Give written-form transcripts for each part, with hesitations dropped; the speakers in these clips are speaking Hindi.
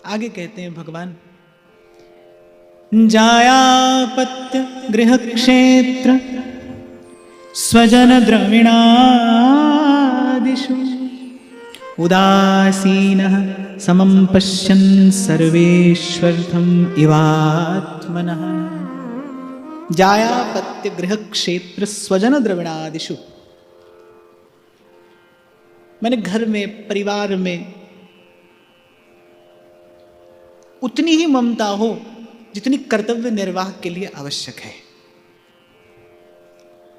आगे कहते हैं भगवान, जायापत्य गृह क्षेत्र स्वजन द्रविणादिषु उदासीनः समं पश्यन् सर्वेश्वर्थम् इवात्मनः। जायापत्य गृह क्षेत्र स्वजन द्रविणादिषु, मैंने घर में, परिवार में उतनी ही ममता हो जितनी कर्तव्य निर्वाह के लिए आवश्यक है।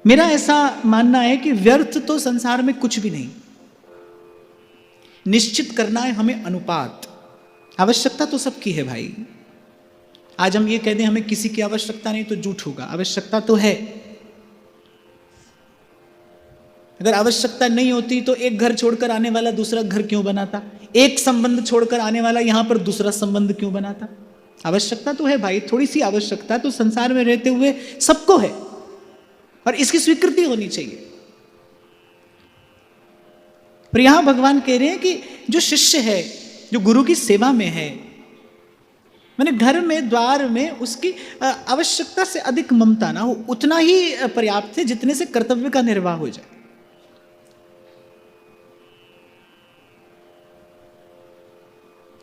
मेरा ऐसा मानना है कि व्यर्थ तो संसार में कुछ भी नहीं। निश्चित करना है हमें अनुपात। आवश्यकता तो सबकी है भाई। आज हम ये कह दें हमें किसी की आवश्यकता नहीं तो झूठ होगा। आवश्यकता तो है। अगर आवश्यकता नहीं होती तो एक घर छोड़कर आने वाला दूसरा घर क्यों बनाता? एक संबंध छोड़कर आने वाला यहां पर दूसरा संबंध क्यों बनाता? आवश्यकता तो है भाई। थोड़ी सी आवश्यकता तो संसार में रहते हुए सबको है और इसकी स्वीकृति होनी चाहिए। पर यहां भगवान कह रहे हैं कि जो शिष्य है, जो गुरु की सेवा में है, मैंने घर में, द्वार में उसकी आवश्यकता से अधिक ममता ना हो, उतना ही पर्याप्त है जितने से कर्तव्य का निर्वाह हो जाए।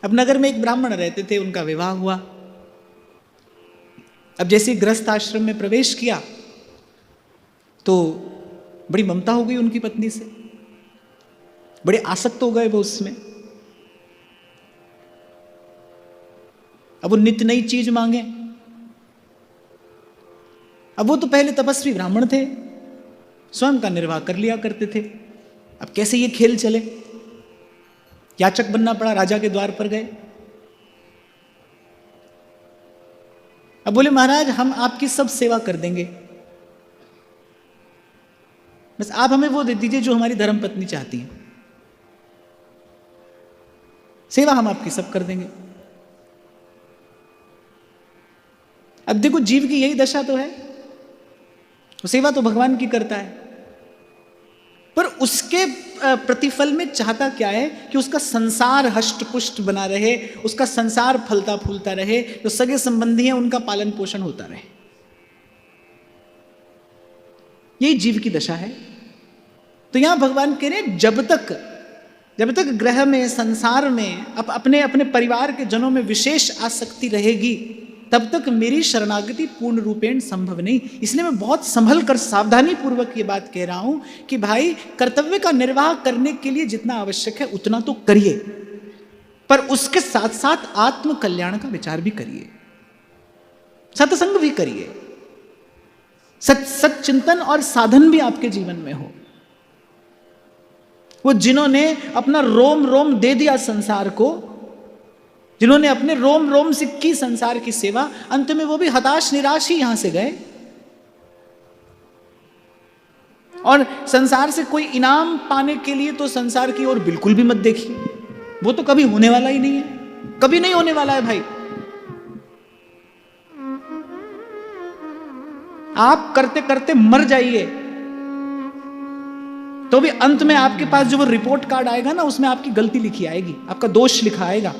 अब नगर में एक ब्राह्मण रहते थे, उनका विवाह हुआ। अब जैसे गृहस्थ आश्रम में प्रवेश किया तो बड़ी ममता हो गई उनकी पत्नी से, बड़े आसक्त हो गए वो उसमें। अब वो नित्य नई चीज मांगे। अब वो तो पहले तपस्वी ब्राह्मण थे, स्वयं का निर्वाह कर लिया करते थे। अब कैसे ये खेल चले? याचक बनना पड़ा, राजा के द्वार पर गए। अब बोले महाराज हम आपकी सब सेवा कर देंगे, बस आप हमें वो दे दीजिए जो हमारी धर्मपत्नी चाहती है। सेवा हम आपकी सब कर देंगे। अब देखो जीव की यही दशा तो है, वो सेवा तो भगवान की करता है, पर उसके प्रतिफल में चाहता क्या है कि उसका संसार हष्ट पुष्ट बना रहे, उसका संसार फलता फूलता रहे, जो सगे संबंधी हैं उनका पालन पोषण होता रहे। यही जीव की दशा है। तो यहां भगवान कह रहे हैं जब तक ग्रह में, संसार में, अपने अपने परिवार के जनों में विशेष आसक्ति रहेगी, तब तक मेरी शरणागति पूर्ण रूपेण संभव नहीं। इसलिए मैं बहुत संभल कर, सावधानी पूर्वक ये बात कह रहा हूं कि भाई कर्तव्य का निर्वाह करने के लिए जितना आवश्यक है उतना तो करिए, पर उसके साथ साथ आत्म कल्याण का विचार भी करिए, सत्संग भी करिए, सच्चिंतन और साधन भी आपके जीवन में हो। वो जिन्होंने अपना रोम रोम दे दिया संसार को, जिन्होंने अपने रोम रोम से की संसार की सेवा, अंत में वो भी हताश निराश ही यहां से गए। और संसार से कोई इनाम पाने के लिए तो संसार की ओर बिल्कुल भी मत देखिए, वो तो कभी होने वाला ही नहीं है, कभी नहीं होने वाला है भाई। आप करते करते मर जाइए तो भी अंत में आपके पास जो वो रिपोर्ट कार्ड आएगा ना, उसमें आपकी गलती लिखी आएगी, आपका दोष लिखा आएगा।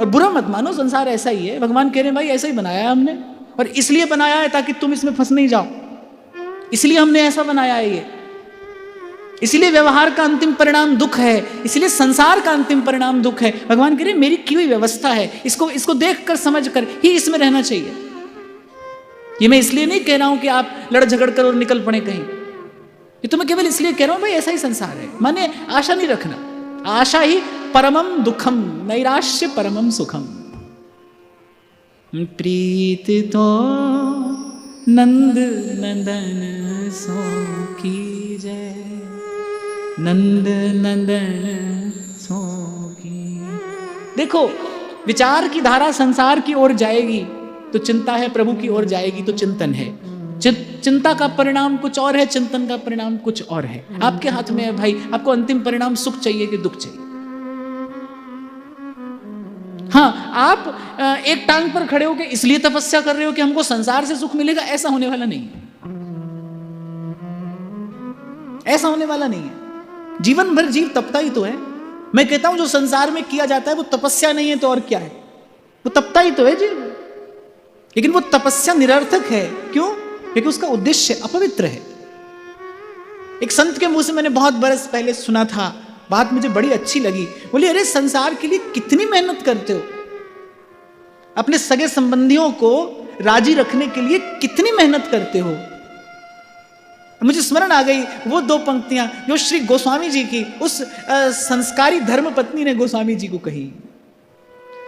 और बुरा मत मानो, संसार ऐसा ही है। भगवान कह रहे हैं भाई ऐसा ही बनाया है हमने, और इसलिए बनाया है ताकि तुम इसमें फंस नहीं जाओ, इसलिए हमने ऐसा बनाया है ये। इसलिए व्यवहार का अंतिम परिणाम दुख है, इसलिए संसार का अंतिम परिणाम दुख है। भगवान कह रहे हैं मेरी की हुई व्यवस्था है, इसको देखकर समझ कर ही इसमें रहना चाहिए। ये मैं इसलिए नहीं कह रहा हूं कि आप लड़ झगड़ कर और निकल पड़े कहीं, ये तो मैं केवल इसलिए कह रहा हूं भाई ऐसा ही संसार है। माने आशा नहीं रखना, आशा ही परमम दुखम, नैराश्य परमम सुखम। प्रीत तो नंद नंदन सो की जय, नंद नंदन सो की। देखो विचार की धारा संसार की ओर जाएगी तो चिंता है, प्रभु की ओर जाएगी तो चिंतन है। चिंता का परिणाम कुछ और है, चिंतन का परिणाम कुछ और है। आपके हाथ में है भाई, आपको अंतिम परिणाम सुख चाहिए कि दुख चाहिए। हाँ, आप एक टांग पर खड़े होकर इसलिए तपस्या कर रहे हो कि हमको संसार से सुख मिलेगा, ऐसा होने वाला नहीं है, ऐसा होने वाला नहीं है। जीवन भर जीव तपता ही तो है, मैं कहता हूं जो संसार में किया जाता है वो तपस्या नहीं है तो और क्या है, वो तपता ही तो है जी, लेकिन वो तपस्या निरर्थक है। क्यों? क्योंकि उसका उद्देश्य अपवित्र है। एक संत के मुंह से मैंने बहुत बरस पहले सुना था, बात मुझे बड़ी अच्छी लगी। बोले अरे संसार के लिए कितनी मेहनत करते हो, अपने सगे संबंधियों को राजी रखने के लिए कितनी मेहनत करते हो। मुझे स्मरण आ गई वो दो पंक्तियां जो श्री गोस्वामी जी की उस संस्कारी धर्म पत्नी ने गोस्वामी जी को कही।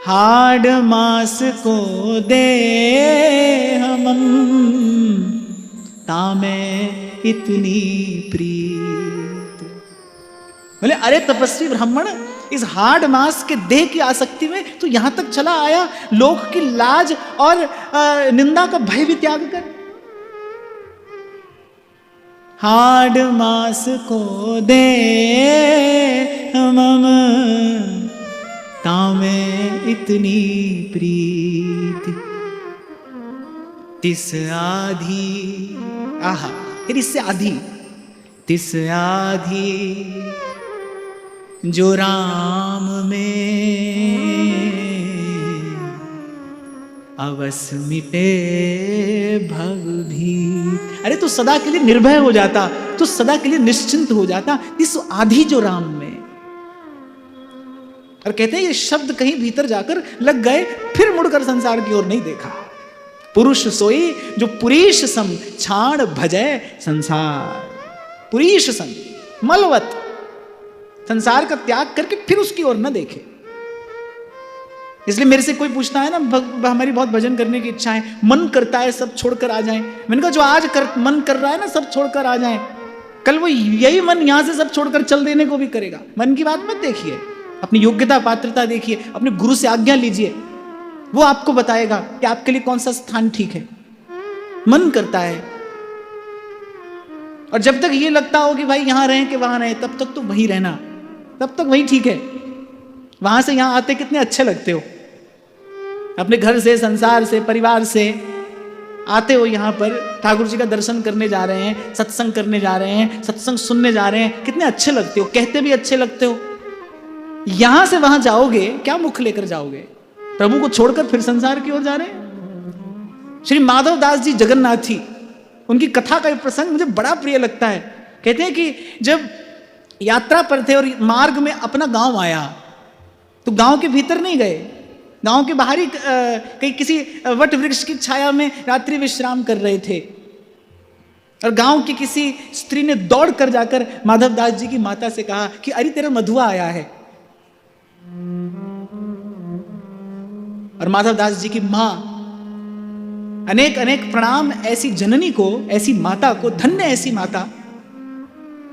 हाड मास को दे हम तामे इतनी प्रीत। बोले अरे तपस्वी ब्राह्मण, इस हार्ड मास के देह की आसक्ति में तो यहां तक चला आया, लोक की लाज और निंदा का भय भी त्याग कर। हार्ड मास को दे मम तामे इतनी प्रीति, तिस आधी, आहा फिर इससे आधी, तिस आधी जो राम में अवस मिटे भव भी। अरे तू सदा के लिए निर्भय हो जाता, तू सदा के लिए निश्चिंत हो जाता, इस आधी जो राम में। और कहते हैं ये शब्द कहीं भीतर जाकर लग गए, फिर मुड़कर संसार की ओर नहीं देखा। पुरुष सोई जो पुरीश सम छाड़ भजय संसार। पुरीश सम मलवत संसार का त्याग करके फिर उसकी ओर न देखे। इसलिए मेरे से कोई पूछता है ना, हमारी बहुत भजन करने की इच्छा है, मन करता है सब छोड़कर आ जाएं। मैंने कहा जो आज मन कर रहा है ना सब छोड़कर आ जाएं, कल वो यही मन यहां से सब छोड़कर चल देने को भी करेगा। मन की बात मत देखिए, अपनी योग्यता पात्रता देखिए, अपने गुरु से आज्ञा लीजिए, वो आपको बताएगा कि आपके लिए कौन सा स्थान ठीक है। मन करता है, और जब तक ये लगता हो कि भाई यहां रहें कि वहां रहें, तब तक तो वहीं रहना, तब तक वहीं ठीक है। वहां से यहां आते कितने अच्छे लगते हो, अपने घर से, संसार से, परिवार से आते हो, यहां पर ठाकुर जी का दर्शन करने जा रहे हैं, सत्संग करने जा रहे हैं, सत्संग सुनने जा रहे हैं, कितने अच्छे लगते हो, कहते भी अच्छे लगते हो। यहां से वहां जाओगे, क्या मुख लेकर जाओगे? प्रभु को छोड़कर फिर संसार की ओर जा रहे हैं। श्री माधव दास जी जगन्नाथी, उनकी कथा का एक प्रसंग मुझे बड़ा प्रिय लगता है। कहते हैं कि जब यात्रा पर थे और मार्ग में अपना गांव आया, तो गांव के भीतर नहीं गए, गांव के बाहर ही कहीं किसी वट वृक्ष की छाया में रात्रि विश्राम कर रहे थे। और गांव की किसी स्त्री ने दौड़ कर जाकर माधव दास जी की माता से कहा कि अरे तेरा मधुआ आया है। और माधव दास जी की मां, अनेक अनेक प्रणाम ऐसी जननी को, ऐसी माता को, धन्य ऐसी माता।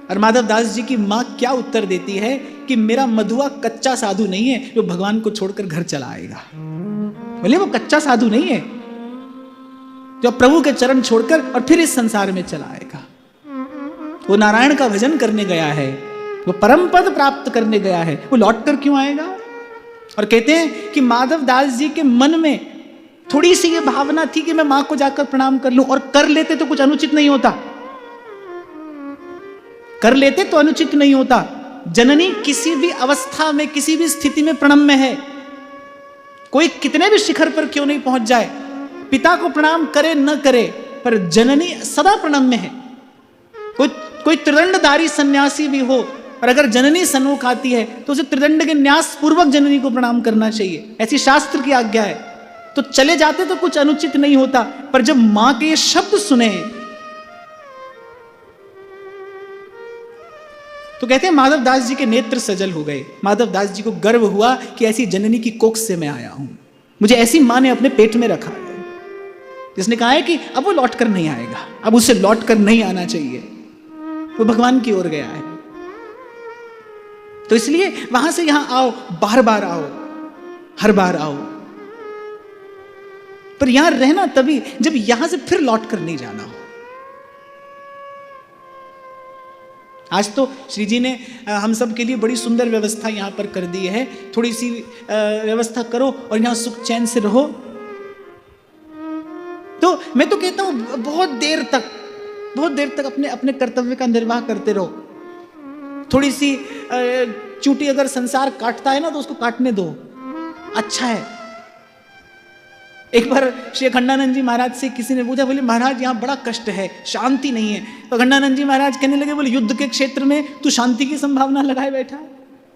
और माधव दास जी की मां क्या उत्तर देती है कि मेरा मधुआ कच्चा साधु नहीं है जो भगवान को छोड़कर घर चला आएगा। बोले वो कच्चा साधु नहीं है जो प्रभु के चरण छोड़कर और फिर इस संसार में चला आएगा। वो नारायण का भजन करने गया है, वो परम पद प्राप्त करने गया है, वो लौट कर क्यों आएगा? और कहते हैं कि माधव दास जी के मन में थोड़ी सी ये भावना थी कि मैं मां को जाकर प्रणाम कर लूं, और कर लेते तो कुछ अनुचित नहीं होता, कर लेते तो अनुचित नहीं होता। जननी किसी भी अवस्था में, किसी भी स्थिति में प्रणम्य है। कोई कितने भी शिखर पर क्यों नहीं पहुंच जाए, पिता को प्रणाम करे न करे, पर जननी सदा प्रणम्य है। कोई त्रिदंडधारी सन्यासी भी हो, और अगर जननी सन्मुख आती है तो उसे त्रिदंड के न्यास पूर्वक जननी को प्रणाम करना चाहिए, ऐसी शास्त्र की आज्ञा है। तो चले जाते तो कुछ अनुचित नहीं होता, पर जब मां के ये शब्द सुने तो कहते हैं माधव दास जी के नेत्र सजल हो गए। माधव दास जी को गर्व हुआ कि ऐसी जननी की कोख से मैं आया हूं, मुझे ऐसी मां ने अपने पेट में रखा है, जिसने कहा है कि अब वो लौट कर नहीं आएगा, अब उसे लौट कर नहीं आना चाहिए, वो भगवान की ओर गया है। तो इसलिए वहां से यहां आओ, बार बार आओ, हर बार आओ, पर यहां रहना तभी जब यहां से फिर लौट कर नहीं जाना हो। आज तो श्री जी ने हम सब के लिए बड़ी सुंदर व्यवस्था यहाँ पर कर दी है। थोड़ी सी व्यवस्था करो और यहाँ सुख चैन से रहो। तो मैं तो कहता हूँ बहुत देर तक अपने अपने कर्तव्य का निर्वाह करते रहो। थोड़ी सी चूंटी अगर संसार काटता है ना तो उसको काटने दो, अच्छा है। एक बार श्री अखंडानंद जी महाराज से किसी ने पूछा, बोले महाराज यहाँ बड़ा कष्ट है, शांति नहीं है। तो अखंडानंद जी महाराज कहने लगे, बोले युद्ध के क्षेत्र में तू शांति की संभावना लगाए बैठा है,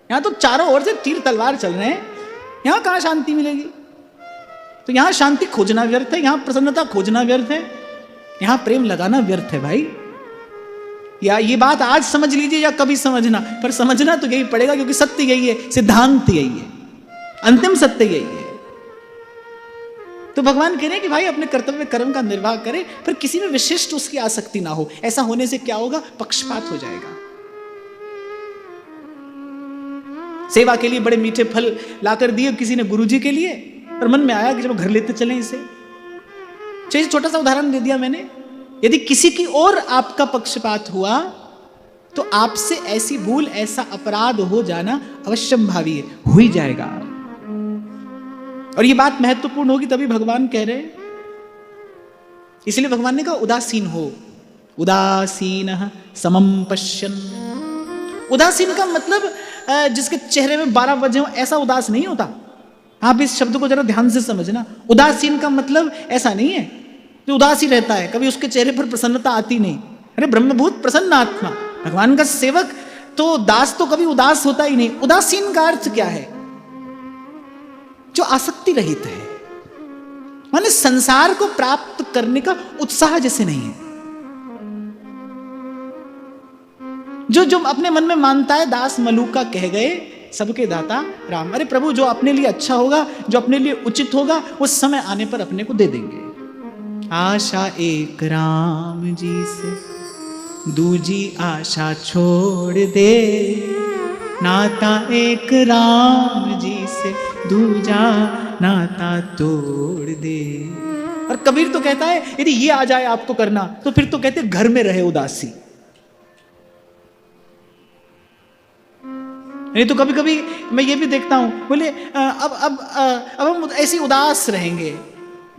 यहाँ तो चारों ओर से तीर तलवार चल रहे हैं, यहाँ कहाँ शांति मिलेगी। तो यहाँ शांति खोजना व्यर्थ है, यहाँ प्रसन्नता खोजना व्यर्थ है, यहाँ प्रेम लगाना व्यर्थ है भाई। या ये बात आज समझ लीजिए या कभी समझना, पर समझना तो यही पड़ेगा, क्योंकि सत्य यही है, सिद्धांत यही है, अंतिम सत्य यही है। तो भगवान कह रहे हैं कि भाई अपने कर्तव्य कर्म का निर्वाह करे, पर किसी में विशिष्ट उसकी आसक्ति ना हो। ऐसा होने से क्या होगा, पक्षपात हो जाएगा। सेवा के लिए बड़े मीठे फल लाकर दिए किसी ने गुरुजी के लिए, और मन में आया कि चलो घर लेते चलें इसे। चाहिए छोटा सा उदाहरण दे दिया मैंने। यदि किसी की ओर आपका पक्षपात हुआ तो आपसे ऐसी भूल, ऐसा अपराध हो जाना अवश्यंभावी है, हो ही जाएगा। और ये बात महत्वपूर्ण होगी, तभी भगवान कह रहे हैं। इसलिए भगवान ने कहा उदासीन हो, उदासीन समम पश्यन्। उदासीन का मतलब जिसके चेहरे में 12 वजह हो, ऐसा उदास नहीं होता। आप इस शब्द को जरा ध्यान से समझना। उदासीन का मतलब ऐसा नहीं है जो उदास ही रहता है, कभी उसके चेहरे पर प्रसन्नता आती नहीं। अरे ब्रह्मभूत प्रसन्न आत्मा, भगवान का सेवक तो दास तो कभी उदास होता ही नहीं। उदासीन का अर्थ क्या है, जो आसक्ति रहित है, माने संसार को प्राप्त करने का उत्साह जैसे नहीं है। जो अपने मन में मानता है दास मलूका कह गए सबके दाता राम। अरे प्रभु, जो अपने लिए अच्छा होगा, जो अपने लिए उचित होगा, वो समय आने पर अपने को दे देंगे। आशा एक राम जी से दूजी आशा छोड़ दे, नाता एक राम जी से दूजा नाता तोड़ दे। और कबीर तो कहता है यदि ये आ जाए आपको करना, तो फिर तो कहते घर में रहे उदासी। नहीं तो कभी कभी मैं ये भी देखता हूं, बोले अब हम ऐसी उदास रहेंगे,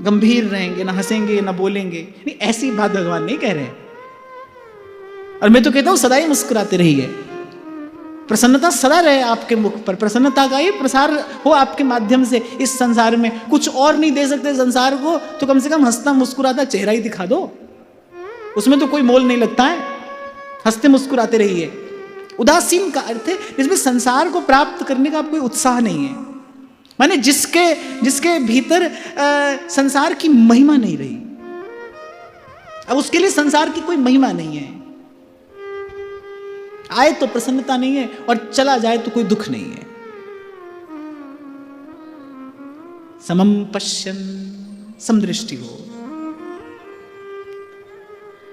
गंभीर रहेंगे, ना हंसेंगे ना बोलेंगे। नहीं, ऐसी बात भगवान नहीं कह रहे हैं। और मैं तो कहता हूं सदा ही मुस्कुराते रहिए, प्रसन्नता सदा रहे आपके मुख पर, प्रसन्नता का ही प्रसार हो आपके माध्यम से इस संसार में। कुछ और नहीं दे सकते संसार को, तो कम से कम हंसता मुस्कुराता चेहरा ही दिखा दो, उसमें तो कोई मोल नहीं लगता है। हंसते मुस्कुराते रहिए। उदासीन का अर्थ है जिसमें संसार को प्राप्त करने का कोई उत्साह नहीं है, माने जिसके भीतर संसार की महिमा नहीं रही। अब उसके लिए संसार की कोई महिमा नहीं है। आए तो प्रसन्नता नहीं है और चला जाए तो कोई दुख नहीं है। समम पश्यन्, समदृष्टि हो।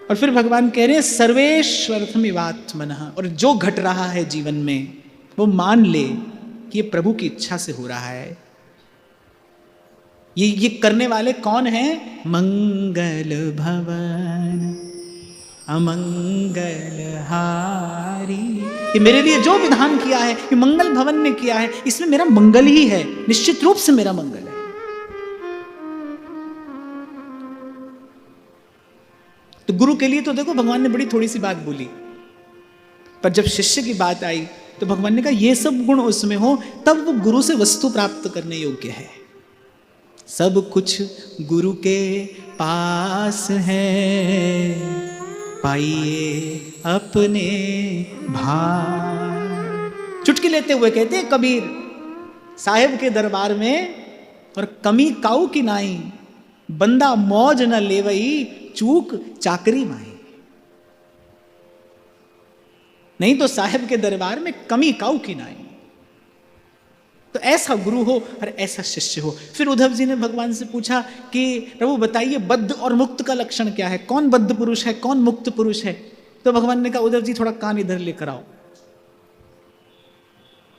और फिर भगवान कह रहे हैं सर्वेश्वरथमिवात्मनः, और जो घट रहा है जीवन में वो मान ले कि ये प्रभु की इच्छा से हो रहा है। ये करने वाले कौन हैं? मंगल भवन अमंगल हारी। ये मेरे लिए जो विधान किया है, ये मंगल भवन ने किया है, इसमें मेरा मंगल ही है, निश्चित रूप से मेरा मंगल है। तो गुरु के लिए तो देखो भगवान ने बड़ी थोड़ी सी बात बोली, पर जब शिष्य की बात आई तो भगवान ने कहा ये सब गुण उसमें हो तब वो गुरु से वस्तु प्राप्त करने योग्य है। सब कुछ गुरु के पास है, पाइए अपने भाग। चुटकी लेते हुए कहते हैं कबीर साहेब के दरबार में, और कमी काऊ की नाई, बंदा मौज न लेवई चूक चाकरी माई। नहीं तो साहेब के दरबार में कमी काऊ की नाई। तो ऐसा गुरु हो और ऐसा शिष्य हो। फिर उद्धव जी ने भगवान से पूछा कि प्रभु बताइए बद्ध और मुक्त का लक्षण क्या है, कौन बद्ध पुरुष है, कौन मुक्त पुरुष है। तो भगवान ने कहा उद्धव जी थोड़ा कान इधर लेकर आओ।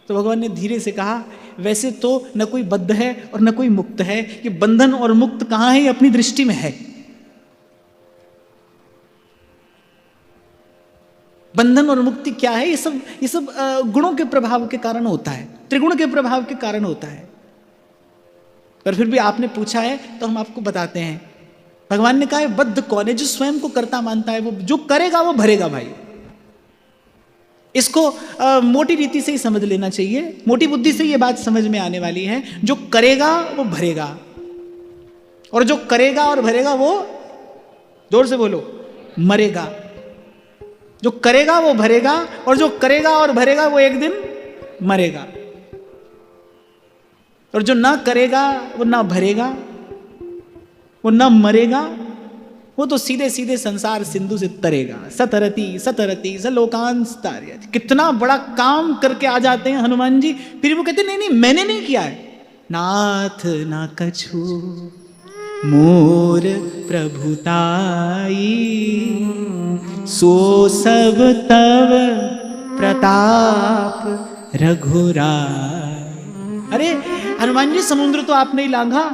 तो भगवान ने धीरे से कहा वैसे तो न कोई बद्ध है और न कोई मुक्त है, ये बंधन और मुक्त कहाँ है, ये अपनी दृष्टि में है। बंधन और मुक्ति क्या है, ये सब गुणों के प्रभाव के कारण होता है, त्रिगुण के प्रभाव के कारण होता है। पर फिर भी आपने पूछा है तो हम आपको बताते हैं। भगवान ने कहा है बद्ध कौन है? जो स्वयं को कर्ता मानता है, वो जो करेगा वो भरेगा भाई। इसको मोटी रीति से ही समझ लेना चाहिए, मोटी बुद्धि से ये बात समझ में आने वाली है। जो करेगा वो भरेगा, और जो करेगा और भरेगा वो, जोर से बोलो, मरेगा। जो करेगा वो भरेगा, और जो करेगा और भरेगा वो एक दिन मरेगा। और जो ना करेगा वो ना भरेगा, वो ना मरेगा, वो तो सीधे सीधे संसार सिंधु से तरेगा। सतरती सतरती सलोकांस तार्यति। कितना बड़ा काम करके आ जाते हैं हनुमान जी, फिर वो कहते नहीं नहीं मैंने नहीं किया है। नाथ ना कछु मोर प्रभुताई, सो सब तव प्रताप रघुराई। अरे हनुमान जी समुद्र तो आपने ही लांघा।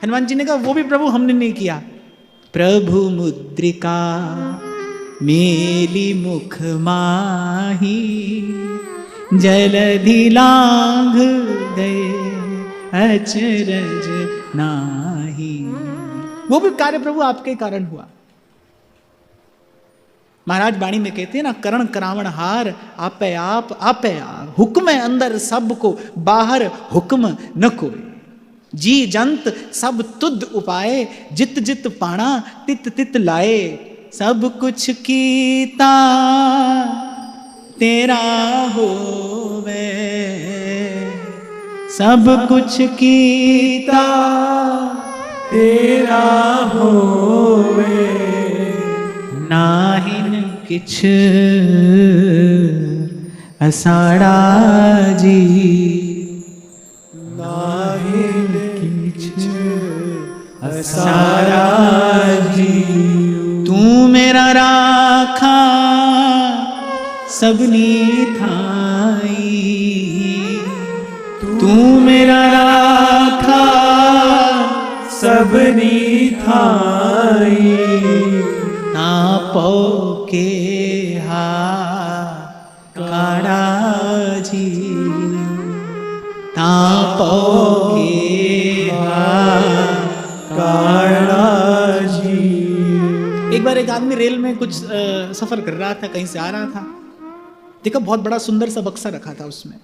हनुमान जी ने कहा वो भी प्रभु हमने नहीं किया। प्रभु मुद्रिका मेली मुख माही, जलधि लांघ गए अचरज नाही। वो भी कार्य प्रभु आपके कारण हुआ। महाराज बाणी में कहते हैं ना, करण करावण हार आपे आप हुक्म है अंदर सबको, बाहर हुक्म न कोई। जी जंत सब तुद उपाय, जित जित पाणा तित तित लाए। सब कुछ कीता तेरा होवे, सब कुछ कीता तेरा होवे। नाहिन किछ असाड़ा जी, नाहिन किछ असाड़ा जी। तू मेरा राखा सबनी थाई, तू मेरा राखा सबनी थाई। तापो के हा काड़ा जी, तापो के हा काड़ा जी। एक बार एक आदमी रेल में कुछ सफर कर रहा था, कहीं से आ रहा था, देखा बहुत बड़ा सुंदर सा बक्सा रखा था, उसमें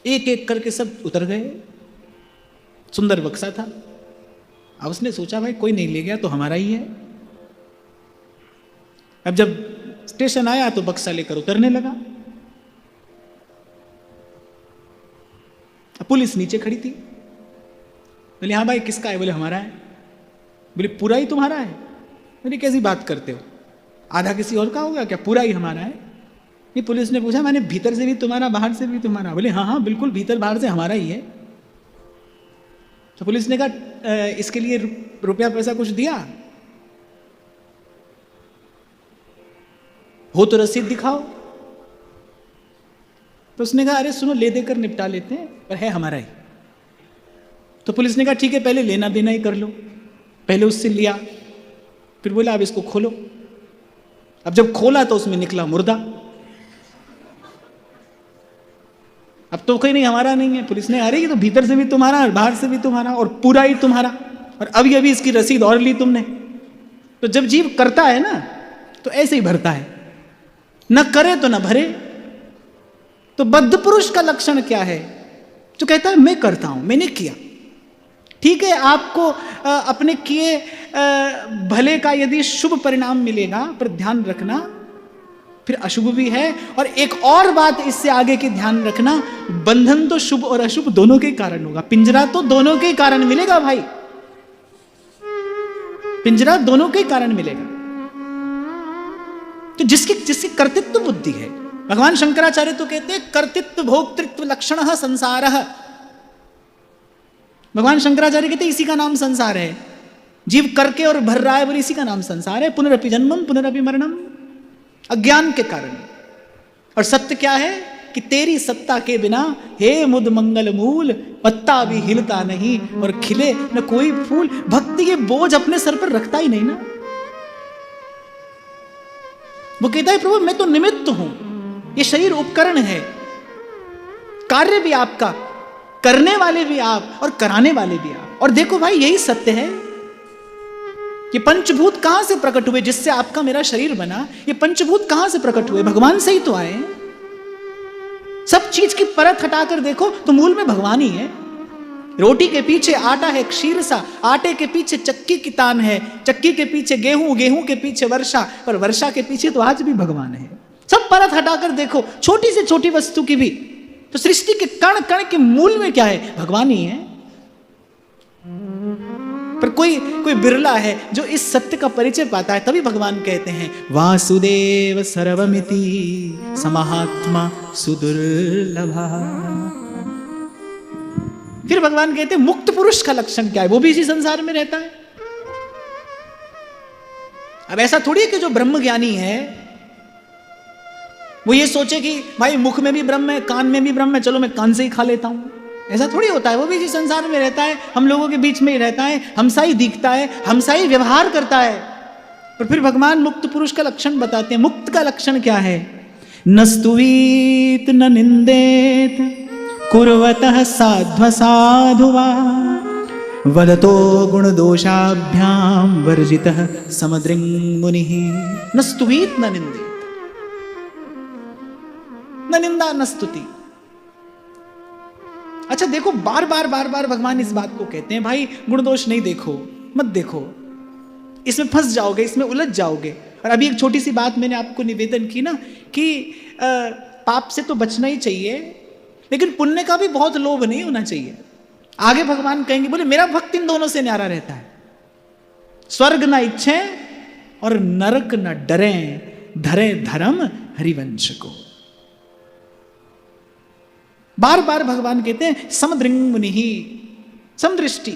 एक एक करके सब उतर गए। सुंदर बक्सा था। अब उसने सोचा भाई कोई नहीं ले गया तो हमारा ही है। अब जब स्टेशन आया तो बक्सा लेकर उतरने लगा। अब पुलिस नीचे खड़ी थी। बोले हाँ भाई किसका है? बोले हमारा है। बोले पूरा ही तुम्हारा है? बोले कैसी बात करते हो, आधा किसी और का होगा क्या? पूरा ही हमारा है। ये पुलिस ने पूछा मैंने भीतर से भी तुम्हारा बाहर से भी तुम्हारा? बोले हाँ हाँ बिल्कुल भीतर बाहर से हमारा ही है। तो पुलिस ने कहा इसके लिए रुपया पैसा कुछ दिया हो तो रसीद दिखाओ। तो उसने कहा अरे सुनो ले देकर निपटा लेते हैं, पर है हमारा ही। तो पुलिस ने कहा ठीक है पहले लेना देना ही कर लो। पहले उससे लिया, फिर बोला अब इसको खोलो। अब जब खोला तो उसमें निकला मुर्दा। अब तो कहीं नहीं हमारा नहीं है। पुलिस ने अरे ये तो भीतर से भी तुम्हारा और बाहर से भी तुम्हारा और पूरा ही तुम्हारा, और अभी अभी इसकी रसीद और ली तुमने। तो जब जीव करता है ना तो ऐसे ही भरता है, न करे तो न भरे। तो बद्ध पुरुष का लक्षण क्या है? जो कहता है मैं करता हूं, मैंने किया। ठीक है आपको अपने किए भले का यदि शुभ परिणाम मिलेगा, पर ध्यान रखना फिर अशुभ भी है। और एक और बात इससे आगे की ध्यान रखना, बंधन तो शुभ और अशुभ दोनों के कारण होगा। पिंजरा तो दोनों के कारण मिलेगा भाई, पिंजरा दोनों के कारण मिलेगा। तो जिसकी कर्तृत्व बुद्धि है, भगवान शंकराचार्य तो कहते हैं कर्तृत्व भोक्तृत्व लक्षण संसार। भगवान शंकराचार्य कहते हैं इसी का नाम संसार है। जीव करके और भर रहा है, बोले इसी का नाम संसार है। पुनरपि जन्मम पुनरपि मरणम, अज्ञान के कारण। और सत्य क्या है कि तेरी सत्ता के बिना हे मुद मंगल मूल, पत्ता भी हिलता नहीं और खिले न कोई फूल। भक्ति ये बोझ अपने सर पर रखता ही नहीं ना। वो कहता है प्रभु मैं तो निमित्त हूं, ये शरीर उपकरण है, कार्य भी आपका, करने वाले भी आप और कराने वाले भी आप। और देखो भाई यही सत्य है। ये पंचभूत कहां से प्रकट हुए जिससे आपका मेरा शरीर बना? ये पंचभूत कहां से प्रकट हुए? भगवान से ही तो आए। सब चीज की परत हटाकर देखो तो मूल में भगवान ही है। रोटी के पीछे आटा है क्षीर सा, आटे के पीछे चक्की की तान है, चक्की के पीछे गेहूं, गेहूं के पीछे वर्षा, पर वर्षा के पीछे तो आज भी भगवान है। सब परत हटाकर देखो, छोटी से छोटी वस्तु की भी, तो सृष्टि के कण कण के मूल में क्या है? भगवान ही है। पर कोई बिरला है जो इस सत्य का परिचय पाता है, तभी भगवान कहते हैं वासुदेव सर्वमिति समहात्मा सुदुर्लभा। फिर भगवान कहते हैं मुक्त पुरुष का लक्षण क्या है? वो भी इसी संसार में रहता है। अब ऐसा थोड़ी है कि जो ब्रह्म ज्ञानी है वो ये सोचे कि भाई मुख में भी ब्रह्म है, कान में भी ब्रह्म है, चलो मैं कान से ही खा लेता हूं। ऐसा थोड़ी होता है। वो भी इसी संसार में रहता है, हम लोगों के बीच में ही रहता है, हमसा ही दिखता है, हमसा ही व्यवहार करता है। पर फिर भगवान मुक्त पुरुष का लक्षण बताते हैं। मुक्त का लक्षण क्या है? न स्तुवीत न निंदेत कुर्वतः साध्व साधुवा वदतो गुण दोषाभ्याम वर्जितः समदृङ् मुनिः। न स्तुवीत न निंदेत, न निंदा न स्तुति। अच्छा देखो, बार बार भगवान इस बात को कहते हैं, भाई गुण दोष नहीं देखो, मत देखो, इसमें फंस जाओगे, इसमें उलझ जाओगे। और अभी एक छोटी सी बात मैंने आपको निवेदन की ना कि पाप से तो बचना ही चाहिए, लेकिन पुण्य का भी बहुत लोभ नहीं होना चाहिए। आगे भगवान कहेंगे, बोले मेरा भक्त इन दोनों से न्यारा रहता है, स्वर्ग ना इच्छे और नरक ना डरे, धरे धर्म हरिवंश को। बार बार भगवान कहते हैं समदृङ् मुनिः, समदृष्टि,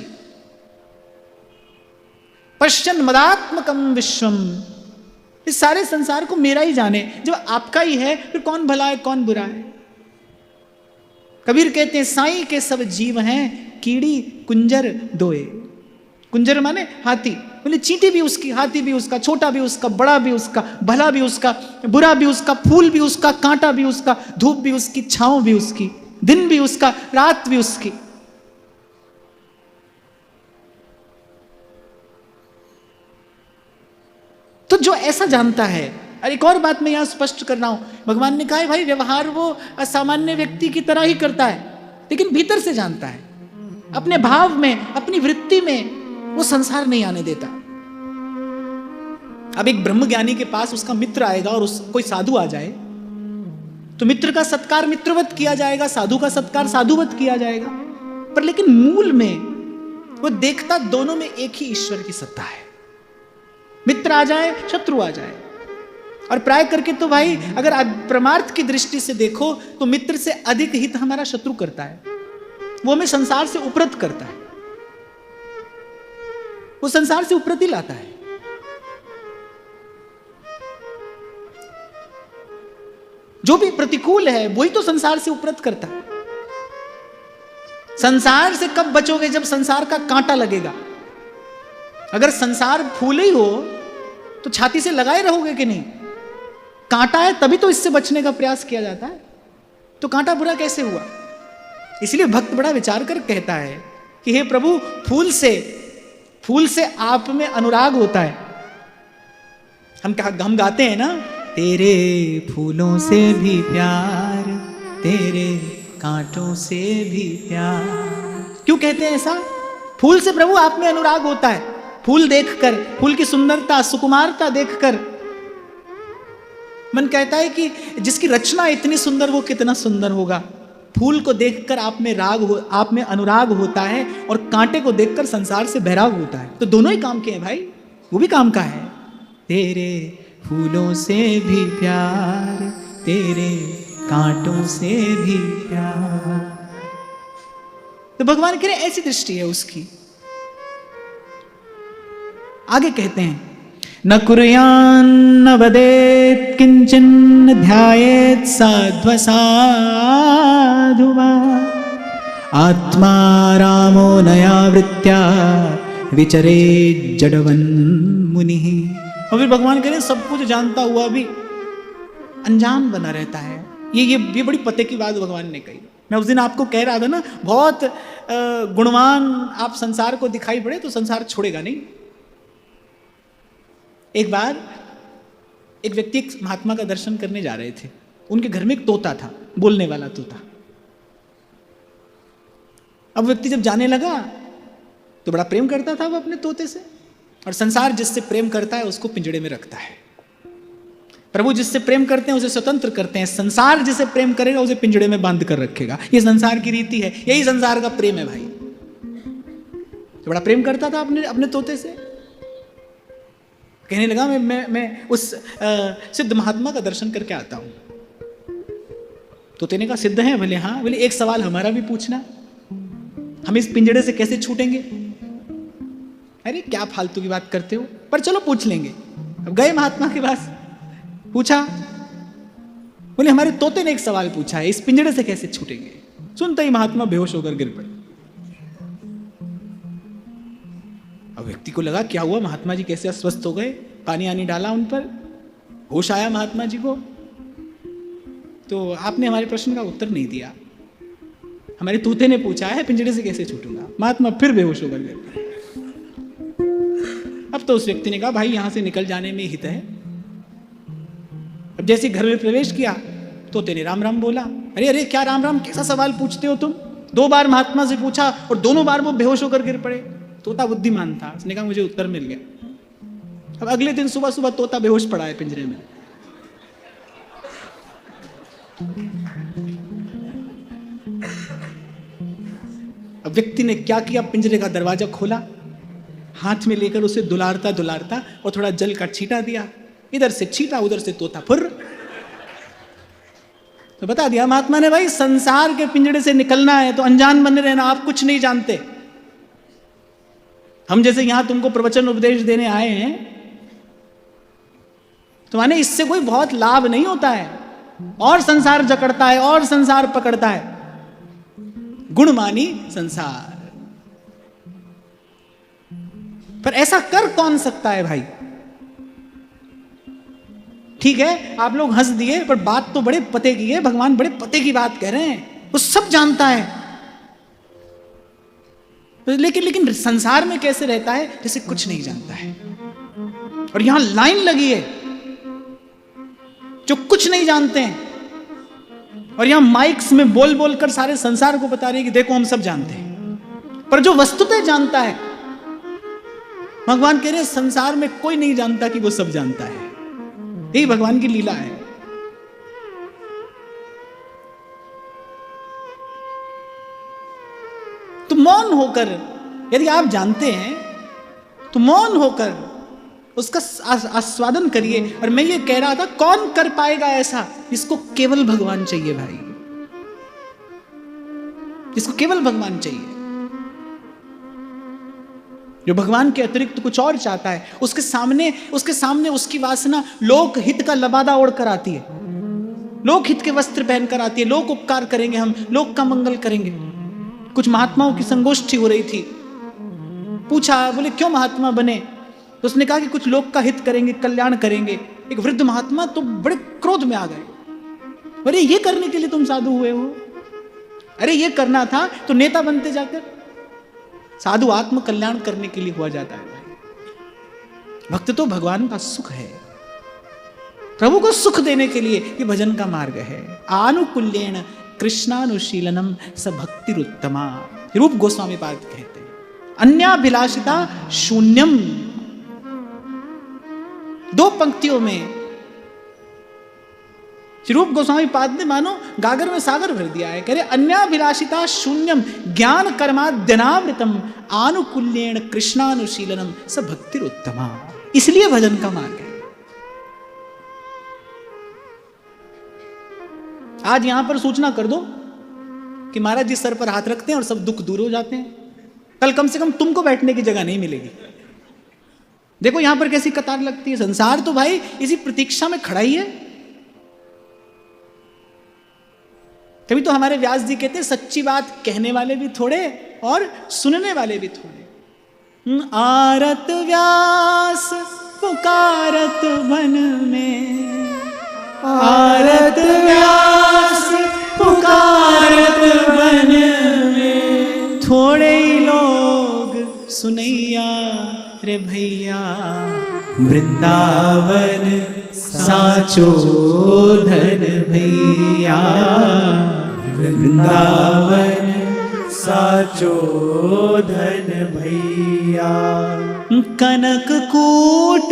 पश्यन् मदात्मकं विश्वम। इस सारे संसार को मेरा ही जाने। जब आपका ही है फिर कौन भला है कौन बुरा है? कबीर कहते हैं साईं के सब जीव हैं, कीड़ी कुंजर दोए। कुंजर माने हाथी। बोले चींटी भी उसकी, हाथी भी उसका, छोटा भी उसका, बड़ा भी उसका, भला भी उसका, बुरा भी उसका, फूल भी उसका, कांटा भी उसका, धूप भी उसकी, छांव भी उसकी, दिन भी उसका, रात भी उसकी। तो जो ऐसा जानता है। और एक और बात मैं यहां स्पष्ट कर रहा हूं, भगवान ने कहा है भाई व्यवहार वो असामान्य व्यक्ति की तरह ही करता है, लेकिन भीतर से जानता है, अपने भाव में, अपनी वृत्ति में वो संसार नहीं आने देता। अब एक ब्रह्मज्ञानी के पास उसका मित्र आएगा और कोई साधु आ जाए तो मित्र का सत्कार मित्रवत किया जाएगा, साधु का सत्कार साधुवत किया जाएगा। पर लेकिन मूल में वो देखता दोनों में एक ही ईश्वर की सत्ता है। मित्र आ जाए, शत्रु आ जाए। और प्राय करके तो भाई अगर परमार्थ की दृष्टि से देखो तो मित्र से अधिक हित हमारा शत्रु करता है। वो हमें संसार से उपरत करता है, वो संसार से उपरत ही लाता है। जो भी प्रतिकूल है वही तो संसार से उपरत करता है। संसार से कब बचोगे? जब संसार का कांटा लगेगा। अगर संसार फूल ही हो तो छाती से लगाए रहोगे कि नहीं? कांटा है तभी तो इससे बचने का प्रयास किया जाता है। तो कांटा बुरा कैसे हुआ? इसलिए भक्त बड़ा विचार कर कहता है कि हे प्रभु, फूल से आप में अनुराग होता है। हम गाते हैं ना, तेरे फूलों से भी प्यार, तेरे कांटों से भी प्यार। क्यों कहते हैं ऐसा? फूल से प्रभु आप में अनुराग होता है। फूल देखकर, फूल की सुंदरता, सुकुमारता देखकर मन कहता है कि जिसकी रचना इतनी सुंदर वो कितना सुंदर होगा। फूल को देखकर आप में अनुराग होता है और कांटे को देखकर संसार से बैराग होता है। तो दोनों ही काम के हैं भाई, वो भी काम का है। तेरे फूलों से भी प्यार, तेरे कांटों से भी प्यार। तो भगवान कह रहे ऐसी दृष्टि है उसकी। आगे कहते हैं न कुर्यान्न वदेत् किंचन ध्यायेत् साध्व साधुवा आत्मा रामो नया वृत्त्या विचरेत् जडवन् मुनिः। और फिर भगवान कह रहे सब कुछ जानता हुआ भी अनजान बना रहता है। ये बड़ी पते की बात भगवान ने कही। मैं उस दिन आपको कह रहा था ना, बहुत गुणवान आप संसार को दिखाई पड़े तो संसार छोड़ेगा नहीं। एक बार एक व्यक्ति एक महात्मा का दर्शन करने जा रहे थे। उनके घर में एक तोता था, बोलने वाला तोता। अब व्यक्ति जब जाने लगा तो बड़ा प्रेम करता था वो अपने तोते से, और संसार जिससे प्रेम करता है उसको पिंजड़े में रखता है। प्रभु जिससे प्रेम करते हैं उसे स्वतंत्र करते हैं, संसार जिसे प्रेम करेगा उसे पिंजड़े में बांध कर रखेगा। ये संसार की रीति है, यही संसार का प्रेम है भाई। तो बड़ा प्रेम करता था अपने तोते से। कहने लगा मैं उस सिद्ध महात्मा का दर्शन करके आता हूं। तोते ने कहा सिद्ध है? बोले हाँ। बोले एक सवाल हमारा भी पूछना, हम इस पिंजड़े से कैसे छूटेंगे? अरे क्या फालतू की बात करते हो, पर चलो पूछ लेंगे। अब गए महात्मा के पास, पूछा। बोले हमारे तोते ने एक सवाल पूछा है, इस पिंजड़े से कैसे छूटेंगे? सुनते ही महात्मा बेहोश होकर गिर पड़े। अब व्यक्ति को लगा क्या हुआ, महात्मा जी कैसे अस्वस्थ हो गए। पानी आनी डाला उन पर, होश आया महात्मा जी को। तो आपने हमारे प्रश्न का उत्तर नहीं दिया, हमारे तोते ने पूछा है पिंजड़े से कैसे छूटूंगा। महात्मा फिर बेहोश होकर गए। अब तो उस व्यक्ति ने कहा भाई यहां से निकल जाने में हित है। अब जैसे घर में प्रवेश किया तोते ने राम राम बोला। अरे अरे क्या राम राम, कैसा सवाल पूछते हो तुम? 2 बार महात्मा से पूछा और दोनों बार वो बेहोश होकर गिर पड़े। तोता बुद्धिमान था, उसने कहा मुझे उत्तर मिल गया। अब अगले दिन सुबह सुबह तोता बेहोश पड़ा है पिंजरे में। अब व्यक्ति ने क्या किया, पिंजरे का दरवाजा खोला, हाथ में लेकर उसे दुलारता दुलारता और थोड़ा जल का छींटा दिया। इधर से छींटा उधर से तोता फुर्र। तो बता दिया महात्मा ने भाई संसार के पिंजरे से निकलना है तो अनजान बने रहना, आप कुछ नहीं जानते। हम जैसे यहां तुमको प्रवचन उपदेश देने आए हैं तो माने इससे कोई बहुत लाभ नहीं होता है, और संसार जकड़ता है और संसार पकड़ता है। गुणमानी संसार, पर ऐसा कर कौन सकता है भाई? ठीक है आप लोग हंस दिए, पर बात तो बड़े पते की है। भगवान बड़े पते की बात कह रहे हैं, वो सब जानता है। लेकिन संसार में कैसे रहता है जैसे कुछ नहीं जानता है। और यहां लाइन लगी है जो कुछ नहीं जानते हैं, और यहां माइक्स में बोल बोल कर सारे संसार को बता रहे हैं कि देखो हम सब जानते हैं। पर जो वस्तुतः जानता है, भगवान कह रहे हैं संसार में कोई नहीं जानता कि वो सब जानता है। यही भगवान की लीला है। तो मौन होकर यदि आप जानते हैं तो मौन होकर उसका आस्वादन करिए। और मैं ये कह रहा था कौन कर पाएगा ऐसा? इसको केवल भगवान चाहिए भाई, इसको केवल भगवान चाहिए। जो भगवान के अतिरिक्त कुछ और चाहता है उसके सामने उसकी वासना लोक हित का लबादा ओढ़कर आती है, लोक हित के वस्त्र पहनकर आती है। लोक उपकार करेंगे, हम लोक का मंगल करेंगे। कुछ महात्माओं की संगोष्ठी हो रही थी, पूछा बोले क्यों महात्मा बने? तो उसने कहा कि कुछ लोक का हित करेंगे, कल्याण करेंगे। एक वृद्ध महात्मा तो बड़े क्रोध में आ गए। अरे ये करने के लिए तुम साधु हुए हो? अरे ये करना था तो नेता बनते जाकर। साधु आत्म कल्याण करने के लिए हुआ जाता है भाई। भक्त तो भगवान का सुख है, प्रभु को सुख देने के लिए ये भजन का मार्ग है। आनुकूल्येन कृष्णानुशीलनम स भक्तिरुत्तमा, रूप गोस्वामी पाद कहते हैं। अन्याभिलाषिता शून्यम, 2 पंक्तियों में रूप गोस्वामी पाद ने मानो गागर में सागर भर दिया है। कह रहे अन्याभिलाषिता शून्यम ज्ञान कर्माद्यनावृतम आनुकूल्येन कृष्णानुशीलनम स भक्तिरुत्तमा। इसलिए भजन का मार्ग है। आज यहां पर सूचना कर दो कि महाराज जी सर पर हाथ रखते हैं और सब दुख दूर हो जाते हैं। कल कम से कम तुमको बैठने की जगह नहीं मिलेगी। देखो यहां पर कैसी कतार लगती है। संसार तो भाई इसी प्रतीक्षा में खड़ा ही है। तभी तो हमारे व्यास जी कहते हैं सच्ची बात कहने वाले भी थोड़े और सुनने वाले भी थोड़े। आरत व्यास पुकारत बन में, आरत व्यास पुकारत बन में, थोड़े ही लोग सुनैया रे भैया, वृंदावन साचो धन भैया, वृंदावन साचो धन भैया। कनक कूट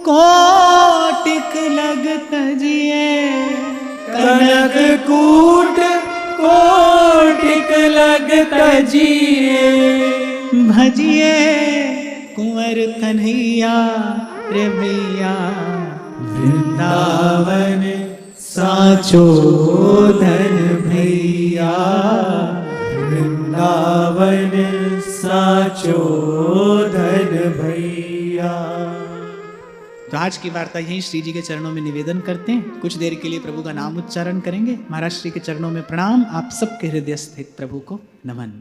कोटिक लगत जिए, कनक कूट कोटिक लगत जिए। भजिए कुंवर कन्हैया रे भैया, वृंदावन साचो धन भैया, वृंदावन साचो धन भैया। तो आज की वार्ता यहीं श्री जी के चरणों में निवेदन करते हैं। कुछ देर के लिए प्रभु का नाम उच्चारण करेंगे। महाराज श्री के चरणों में प्रणाम। आप सबके हृदय स्थित प्रभु को नमन।